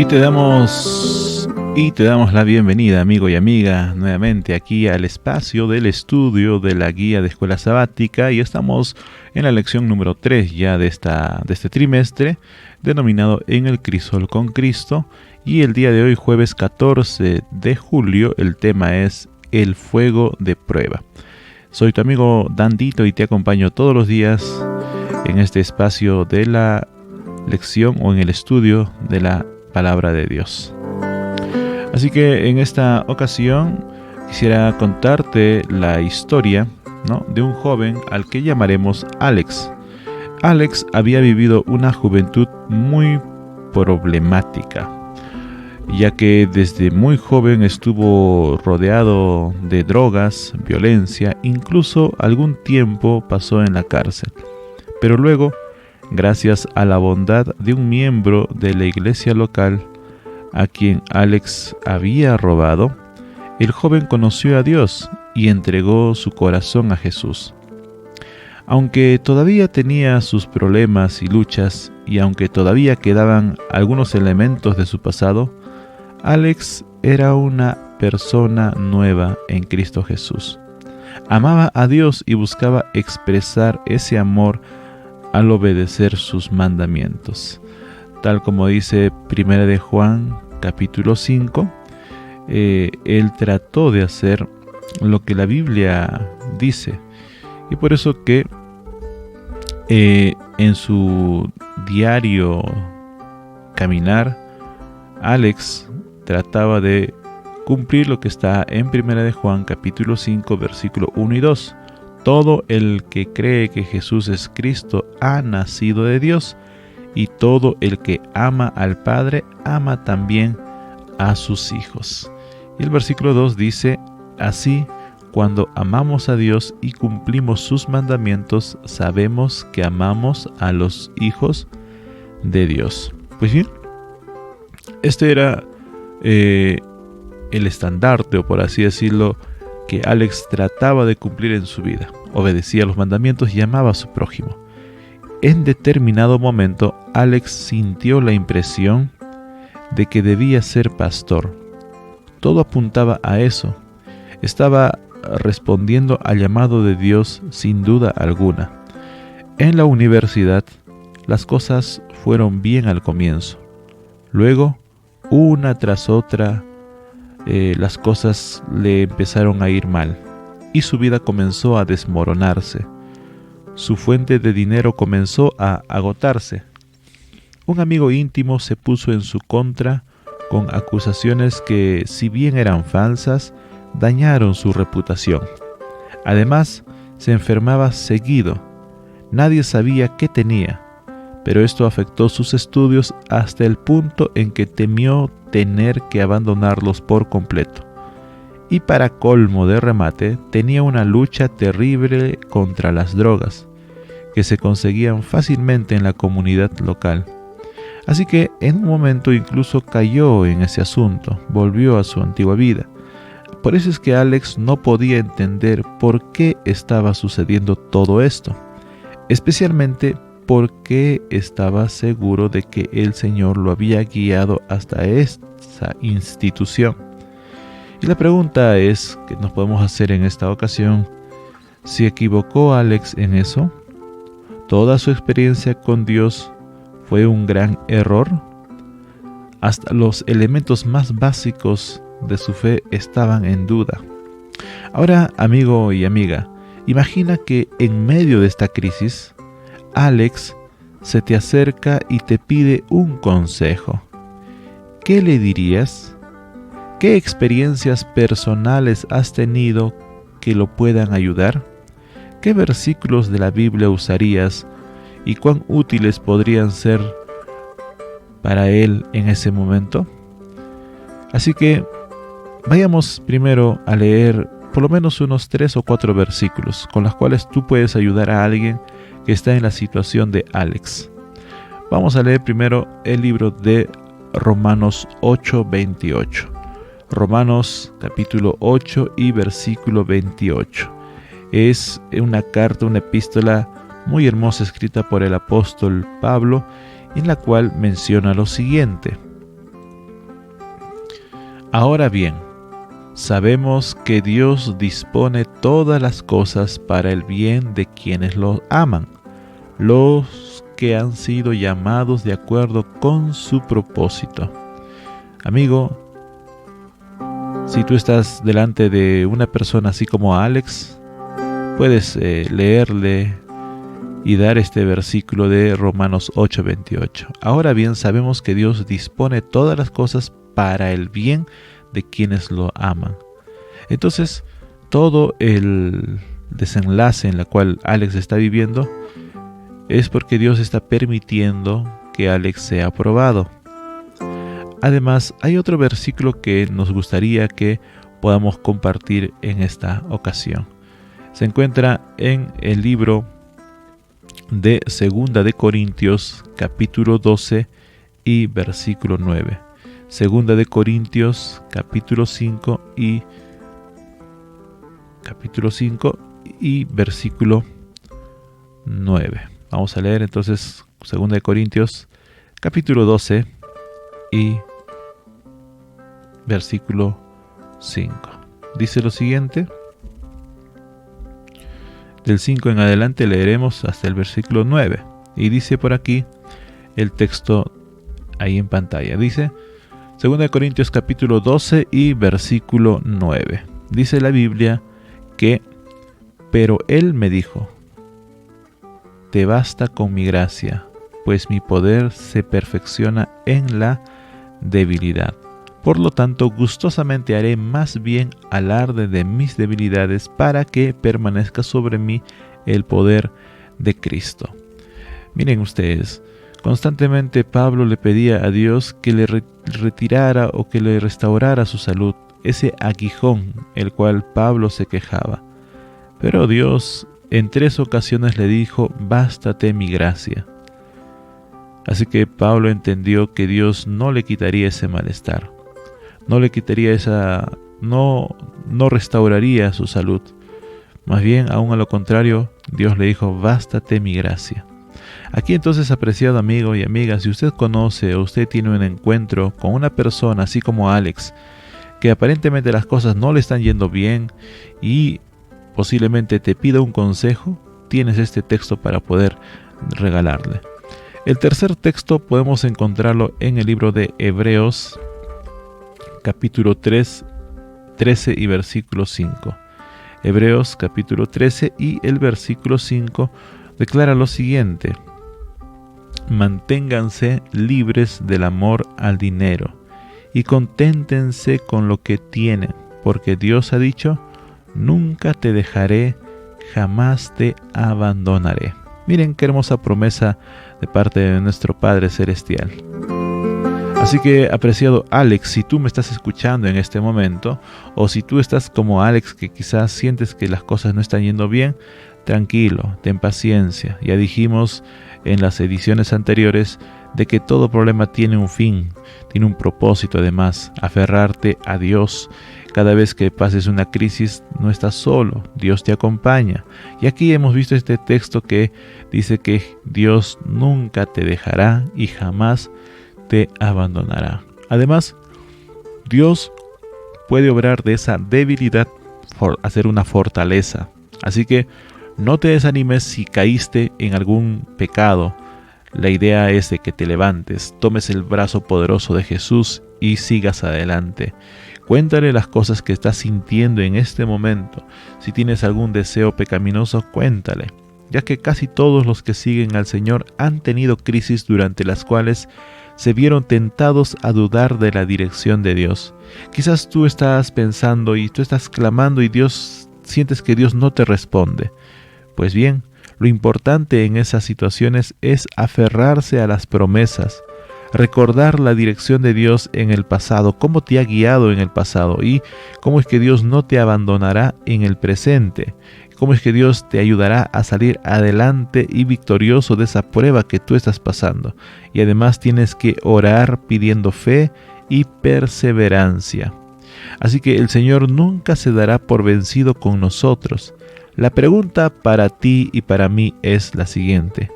Y te damos la bienvenida, amigo y amiga, nuevamente aquí al espacio del estudio de la guía de escuela sabática, y estamos en la lección número 3 ya de este trimestre, denominado En el Crisol con Cristo, y el día de hoy, jueves 14 de julio, el tema es el fuego de prueba. Soy tu amigo Dandito y te acompaño todos los días en este espacio de la lección o en el estudio de la palabra de Dios. Así que en esta ocasión quisiera contarte la historia, ¿no?, de un joven al que llamaremos Alex. Alex había vivido una juventud muy problemática, ya que desde muy joven estuvo rodeado de drogas, violencia, incluso algún tiempo pasó en la cárcel. Pero luego, gracias a la bondad de un miembro de la iglesia local a quien Alex había robado, el joven conoció a Dios y entregó su corazón a Jesús. Aunque todavía tenía sus problemas y luchas, y aunque todavía quedaban algunos elementos de su pasado, Alex era una persona nueva en Cristo Jesús. Amaba a Dios y buscaba expresar ese amor al obedecer sus mandamientos. Tal como dice 1 de Juan, capítulo 5, él trató de hacer lo que la Biblia dice. Y por eso que en su diario caminar, Alex trataba de cumplir lo que está en 1 de Juan, capítulo 5, versículo 1 y 2. Todo el que cree que Jesús es Cristo ha nacido de Dios, y todo el que ama al Padre ama también a sus hijos. Y el versículo 2 dice: así, cuando amamos a Dios y cumplimos sus mandamientos, sabemos que amamos a los hijos de Dios. Pues bien, este era el estandarte, o por así decirlo, que Alex trataba de cumplir en su vida. Obedecía los mandamientos y amaba a su prójimo. En determinado momento, Alex sintió la impresión de que debía ser pastor. Todo apuntaba a eso. Estaba respondiendo al llamado de Dios sin duda alguna. En la universidad, las cosas fueron bien al comienzo. Luego, una tras otra, las cosas le empezaron a ir mal y su vida comenzó a desmoronarse. Su fuente de dinero comenzó a agotarse. Un amigo íntimo se puso en su contra con acusaciones que, si bien eran falsas, dañaron su reputación. Además, se enfermaba seguido. Nadie sabía qué tenía, pero esto afectó sus estudios hasta el punto en que temió tener que abandonarlos por completo. Y para colmo de remate, tenía una lucha terrible contra las drogas, que se conseguían fácilmente en la comunidad local. Así que en un momento incluso cayó en ese asunto, volvió a su antigua vida. Por eso es que Alex no podía entender por qué estaba sucediendo todo esto, especialmente porque estaba seguro de que el Señor lo había guiado hasta esa institución. Y la pregunta es que nos podemos hacer en esta ocasión: ¿se equivocó Alex en eso? ¿Toda su experiencia con Dios fue un gran error? Hasta los elementos más básicos de su fe estaban en duda. Ahora, amigo y amiga, imagina que en medio de esta crisis, Alex se te acerca y te pide un consejo. ¿Qué le dirías? ¿Qué experiencias personales has tenido que lo puedan ayudar? ¿Qué versículos de la Biblia usarías y cuán útiles podrían ser para él en ese momento? Así que vayamos primero a leer por lo menos unos 3 o 4 versículos con los cuales tú puedes ayudar a alguien que está en la situación de Alex. Vamos a leer primero el libro de Romanos 8:28. Romanos capítulo 8 y versículo 28. Es una carta, una epístola muy hermosa escrita por el apóstol Pablo, en la cual menciona lo siguiente: Ahora bien, sabemos que Dios dispone todas las cosas para el bien de quienes lo aman, los que han sido llamados de acuerdo con su propósito. Amigo, si tú estás delante de una persona así como Alex, puedes leerle y dar este versículo de Romanos 8:28. Ahora bien, sabemos que Dios dispone todas las cosas para el bien de quienes lo aman. Entonces, todo el desenlace en el cual Alex está viviendo es porque Dios está permitiendo que Alex sea aprobado. Además, hay otro versículo que nos gustaría que podamos compartir en esta ocasión. Se encuentra en el libro de Segunda de Corintios, capítulo 12 y versículo 9. Segunda de Corintios, capítulo 5 y versículo 9. Vamos a leer entonces Segunda de Corintios, capítulo 12 y versículo 5. Dice lo siguiente. Del 5 en adelante leeremos hasta el versículo 9. Y dice por aquí el texto ahí en pantalla. Dice 2 Corintios capítulo 12 y versículo 9. Dice la Biblia que, pero Él me dijo, te basta con mi gracia, pues mi poder se perfecciona en la debilidad. Por lo tanto, gustosamente haré más bien alarde de mis debilidades para que permanezca sobre mí el poder de Cristo. Miren ustedes, constantemente Pablo le pedía a Dios que le retirara o que le restaurara su salud, ese aguijón el cual Pablo se quejaba. Pero Dios en 3 ocasiones le dijo, bástate mi gracia. Así que Pablo entendió que Dios no le quitaría ese malestar. No le quitaría no restauraría su salud. Más bien, aún a lo contrario, Dios le dijo, bástate mi gracia. Aquí entonces, apreciado amigo y amiga, si usted conoce o usted tiene un encuentro con una persona así como Alex, que aparentemente las cosas no le están yendo bien y posiblemente te pida un consejo, tienes este texto para poder regalarle. El tercer texto podemos encontrarlo en el libro de Hebreos, capítulo 13 y versículo 5. Hebreos capítulo 13 y el versículo 5 declara lo siguiente: manténganse libres del amor al dinero y conténtense con lo que tienen, porque Dios ha dicho, nunca te dejaré, jamás te abandonaré. Miren qué hermosa promesa de parte de nuestro Padre Celestial. Así que, apreciado Alex, si tú me estás escuchando en este momento, o si tú estás como Alex que quizás sientes que las cosas no están yendo bien, tranquilo, ten paciencia. Ya dijimos en las ediciones anteriores de que todo problema tiene un fin, tiene un propósito. Además, aferrarte a Dios. Cada vez que pases una crisis, no estás solo, Dios te acompaña. Y aquí hemos visto este texto que dice que Dios nunca te dejará y jamás te abandonará. Además, Dios puede obrar de esa debilidad, hacer una fortaleza. Así que no te desanimes si caíste en algún pecado. La idea es de que te levantes, tomes el brazo poderoso de Jesús y sigas adelante. Cuéntale las cosas que estás sintiendo en este momento. Si tienes algún deseo pecaminoso, cuéntale, ya que casi todos los que siguen al Señor han tenido crisis durante las cuales se vieron tentados a dudar de la dirección de Dios. Quizás tú estás pensando y tú estás clamando y sientes que Dios no te responde. Pues bien, lo importante en esas situaciones es aferrarse a las promesas, recordar la dirección de Dios en el pasado, cómo te ha guiado en el pasado y cómo es que Dios no te abandonará en el presente, cómo es que Dios te ayudará a salir adelante y victorioso de esa prueba que tú estás pasando. Y además tienes que orar pidiendo fe y perseverancia. Así que el Señor nunca se dará por vencido con nosotros. La pregunta para ti y para mí es la siguiente: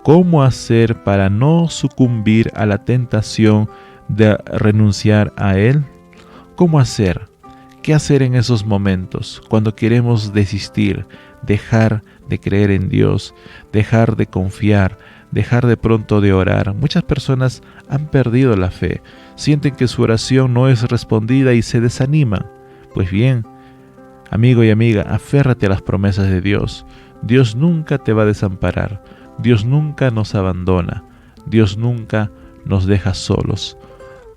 ¿cómo hacer para no sucumbir a la tentación de renunciar a Él? ¿Cómo hacer? ¿Qué hacer en esos momentos cuando queremos desistir, dejar de creer en Dios, dejar de confiar, dejar de pronto de orar? Muchas personas han perdido la fe, sienten que su oración no es respondida y se desaniman. Pues bien, amigo y amiga, aférrate a las promesas de Dios. Dios nunca te va a desamparar. Dios nunca nos abandona. Dios nunca nos deja solos.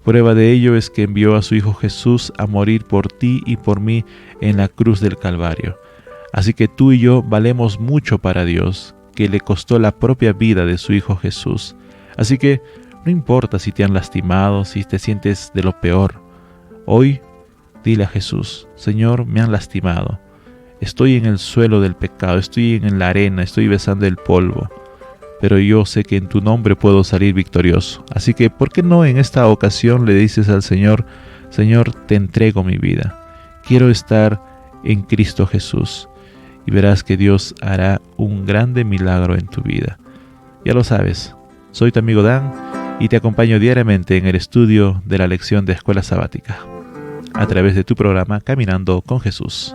Prueba de ello es que envió a su Hijo Jesús a morir por ti y por mí en la cruz del Calvario. Así que tú y yo valemos mucho para Dios, que le costó la propia vida de su Hijo Jesús. Así que no importa si te han lastimado, si te sientes de lo peor. Hoy dile a Jesús: Señor, me han lastimado. Estoy en el suelo del pecado, estoy en la arena, estoy besando el polvo. Pero yo sé que en tu nombre puedo salir victorioso. Así que, ¿por qué no en esta ocasión le dices al Señor: Señor, te entrego mi vida. Quiero estar en Cristo Jesús. Y verás que Dios hará un grande milagro en tu vida. Ya lo sabes, soy tu amigo Dan y te acompaño diariamente en el estudio de la lección de Escuela Sabática, a través de tu programa Caminando con Jesús.